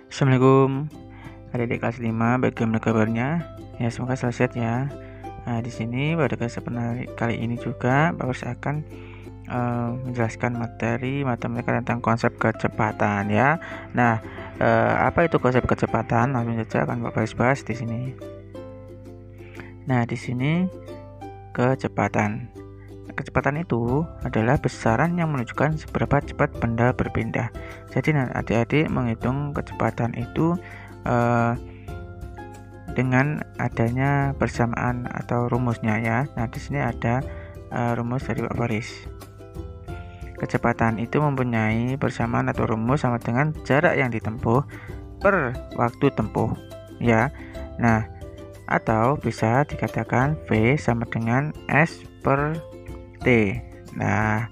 Assalamualaikum adik-adik kelas 5, bagaimana kabarnya? Ya, semoga selalu sehat ya. Nah, di sini pada kesempatan kali ini juga Pak Faris akan menjelaskan materi matematika tentang konsep kecepatan ya. Nah, apa itu konsep kecepatan? Langsung saja akan Pak Faris bahas di sini. Nah, di sini kecepatan. Kecepatan itu adalah besaran yang menunjukkan seberapa cepat benda berpindah. Jadi adik-adik menghitung kecepatan itu dengan adanya persamaan atau rumusnya ya. Nah, di sini ada rumus dari Pak Faris. Kecepatan itu mempunyai persamaan atau rumus sama dengan jarak yang ditempuh per waktu tempuh ya. Nah, atau bisa dikatakan V sama dengan S per T. Nah,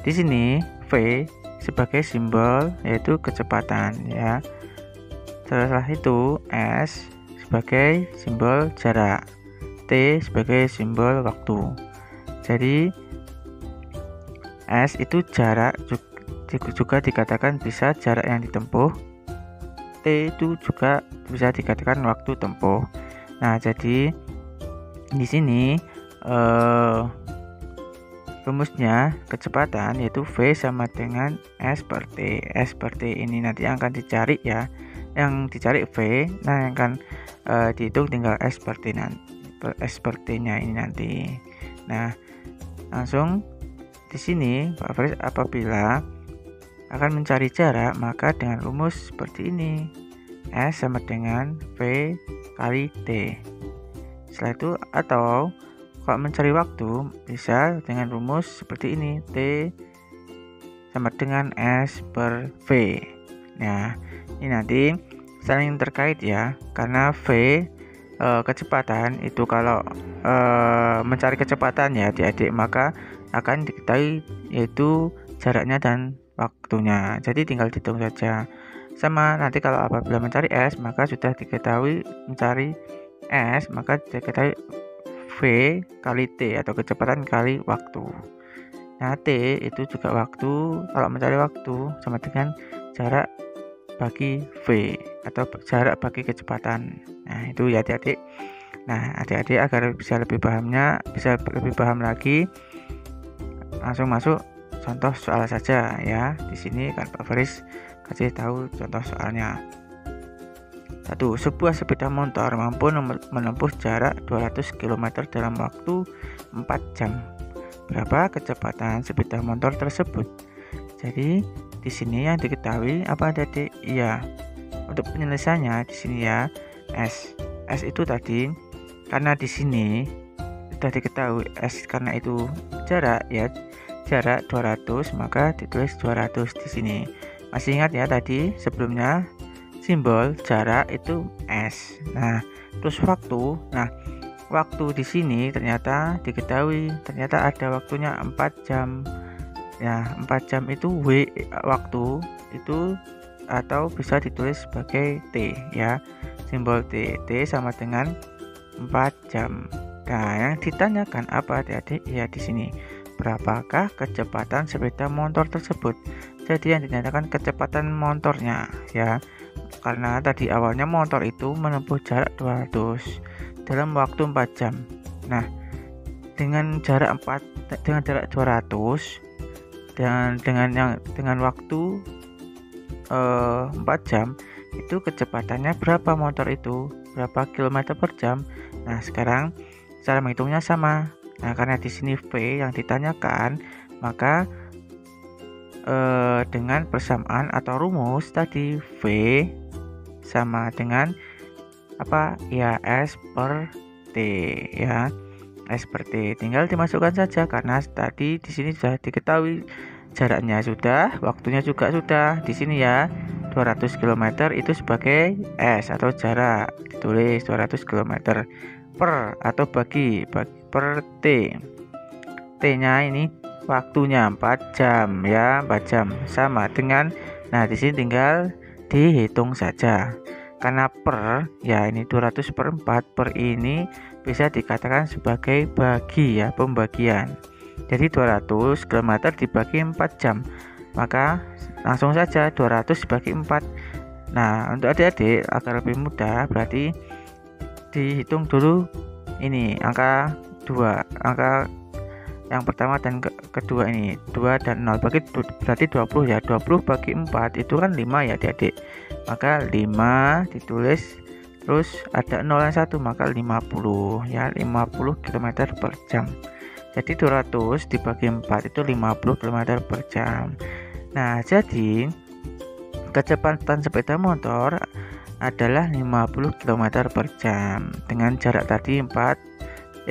di sini V sebagai simbol yaitu kecepatan ya. Setelah itu S sebagai simbol jarak, T sebagai simbol waktu. Jadi S itu jarak juga dikatakan bisa jarak yang ditempuh. T itu juga bisa dikatakan waktu tempuh. Nah, jadi di sini rumusnya kecepatan yaitu V sama dengan S per T. S per T ini nanti akan dicari ya. Yang dicari V, nah yang akan dihitung tinggal S per T nya ini nanti. Nah, langsung di sini Pak Faris apabila akan mencari jarak maka dengan rumus seperti ini. S sama dengan V kali T. Setelah itu atau kalau mencari waktu bisa dengan rumus seperti ini, T sama dengan S per V. Nah, ini nanti saling terkait ya, karena V kecepatan itu kalau mencari kecepatan ya adik-adik maka akan diketahui yaitu jaraknya dan waktunya. Jadi tinggal dihitung saja. Sama nanti kalau apabila mencari S maka sudah diketahui mencari S maka diketahui V kali T atau kecepatan kali waktu. Nah, T itu juga waktu. Kalau mencari waktu sama dengan jarak bagi V atau jarak bagi kecepatan. Nah, itu ya adik-adik. Nah, adik-adik agar bisa lebih lebih paham lagi, langsung masuk contoh soal saja ya. Di sini kan Pak Faris kasih tahu contoh soalnya. 1. Sebuah sepeda motor mampu menempuh jarak 200 km dalam waktu 4 jam. Berapa kecepatan sepeda motor tersebut? Jadi di sini yang diketahui apa adik? Iya. Untuk penyelesaiannya di sini ya S. S itu tadi karena di sini sudah diketahui S karena itu jarak ya. Jarak 200 maka ditulis 200 di sini. Masih ingat ya tadi sebelumnya simbol jarak itu S. Nah, terus waktu. Nah, waktu di sini ternyata diketahui ternyata ada waktunya 4 jam. Ya, 4 jam itu waktu itu atau bisa ditulis sebagai T ya. Simbol T. T sama dengan 4 jam. Nah, yang ditanyakan apa adik-adik? Ya di sini. Berapakah kecepatan sepeda motor tersebut? Jadi yang dinyatakan kecepatan motornya ya. Karena tadi awalnya motor itu menempuh jarak 200 dalam waktu 4 jam. Nah, dengan jarak 200 dan dengan waktu 4 jam itu kecepatannya berapa motor itu? Berapa kilometer per jam? Nah, sekarang cara menghitungnya sama. Nah, karena di sini V yang ditanyakan, maka dengan persamaan atau rumus tadi V sama dengan apa ya S per T ya. S per T tinggal dimasukkan saja karena tadi di sini sudah diketahui jaraknya sudah, waktunya juga sudah. Di sini ya 200 km itu sebagai S atau jarak, ditulis 200 km per atau bagi per T. T-nya ini waktunya 4 jam ya, 4 jam sama dengan nah di sini tinggal dihitung saja. Karena per ya ini 200 per 4 per ini bisa dikatakan sebagai bagi ya, pembagian. Jadi 200 km dibagi 4 jam. Maka langsung saja 200 dibagi 4 Nah, untuk adik-adik agar lebih mudah berarti dihitung dulu ini angka 2, angka yang pertama dan kedua ini 2 dan 0 berarti 20 ya. 20 bagi 4 itu kan 5 ya adik-adik, maka 5 ditulis terus ada 0 yang 1 maka 50 ya, 50 km per jam. Jadi 200 dibagi 4 itu 50 km per jam. Nah, jadi kecepatan sepeda motor adalah 50 km per jam dengan jarak tadi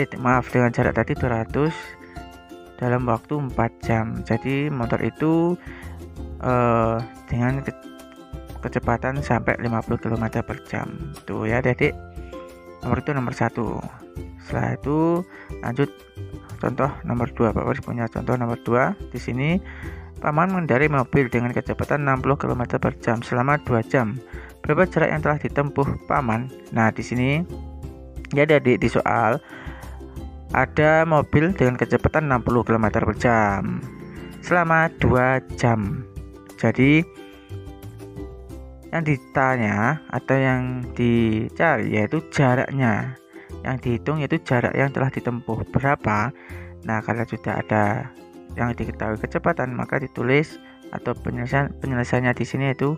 dengan jarak tadi 200 dalam waktu 4 jam. Jadi motor itu dengan kecepatan sampai 50 km per jam. Tuh ya adik-adik, nomor 1. Setelah itu lanjut contoh nomor 2. Pak Faris punya contoh nomor 2. Di sini Paman mengendarai mobil dengan kecepatan 60 km per jam selama 2 jam. Berapa jarak yang telah ditempuh Paman? Nah, di sini ya adik-adik, di soal ada mobil dengan kecepatan 60 km per jam selama 2 jam. Jadi yang ditanya atau yang dicari yaitu jaraknya. Yang dihitung yaitu jarak yang telah ditempuh berapa. Nah, karena sudah ada yang diketahui kecepatan, maka ditulis atau penyelesaiannya di sini yaitu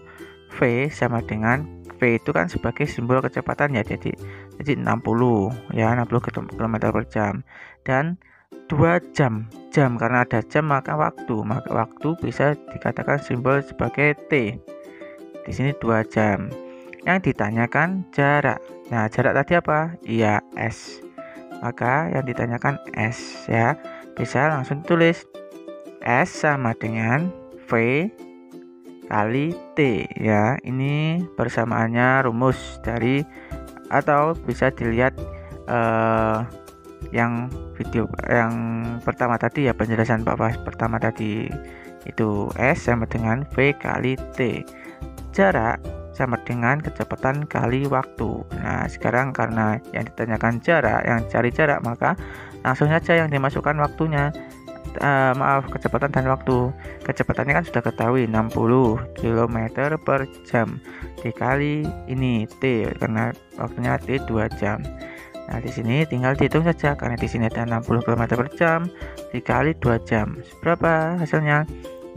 V sama dengan V itu kan sebagai simbol kecepatan ya, jadi 60 ya, 60 km per jam dan 2 jam karena ada jam maka waktu bisa dikatakan simbol sebagai T. Di sini 2 jam. Yang ditanyakan jarak. Nah, jarak tadi apa? Iya, S. Maka yang ditanyakan S ya. Bisa langsung tulis S sama dengan V kali T ya. Ini persamaannya rumus dari, atau bisa dilihat yang video yang pertama tadi ya, penjelasan Pak Fas pertama tadi itu S sama dengan V kali T. Jarak sama dengan kecepatan kali waktu. Nah, sekarang karena yang ditanyakan jarak, yang cari jarak, maka langsung saja yang dimasukkan waktunya. Kecepatan dan waktu. Kecepatannya kan sudah ketahui 60 km per jam dikali ini T karena waktunya T 2 jam. Nah, di sini tinggal dihitung saja karena di sini ada 60 km per jam dikali 2 jam. Berapa hasilnya?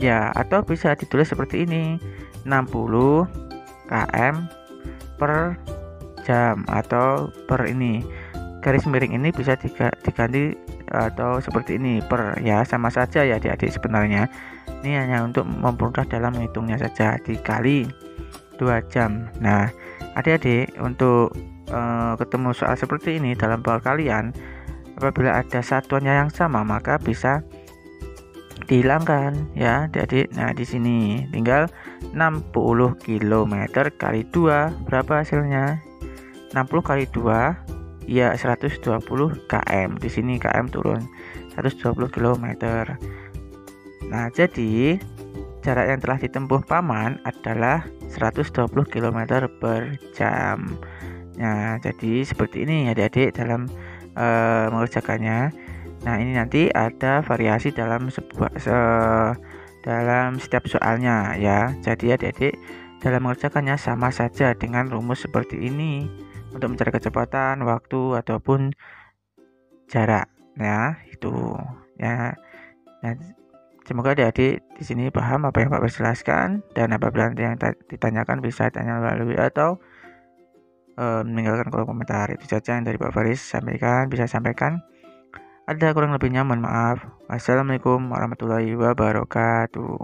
Ya, atau bisa ditulis seperti ini. 60 km per jam atau per ini garis miring ini bisa diganti atau seperti ini per ya, sama saja ya adik-adik sebenarnya. Ini hanya untuk mempermudah dalam menghitungnya saja, dikali 2 jam. Nah, adik-adik untuk ketemu soal seperti ini dalam perkalian, apabila ada satuannya yang sama maka bisa dihilangkan ya adik-adik. Nah, di sini tinggal 60 km kali 2 berapa hasilnya? 60 kali 2 ya 120 km. Di sini km turun 120 km. Nah, jadi jarak yang telah ditempuh Paman adalah 120 km per jam. Nah, jadi seperti ini adik-adik dalam mengerjakannya. Nah, ini nanti ada variasi dalam dalam setiap soalnya ya. Jadi adik-adik dalam mengerjakannya sama saja dengan rumus seperti ini untuk mencari kecepatan, waktu ataupun jarak. Ya, itu ya. Nah, semoga adik-adik di sini paham apa yang Pak jelaskan, dan apabila nanti yang ditanyakan bisa tanya melalui atau meninggalkan kolom komentar. Itu saja yang dari Pak Faris bisa sampaikan. Ada kurang lebihnya mohon maaf. Wassalamualaikum warahmatullahi wabarakatuh.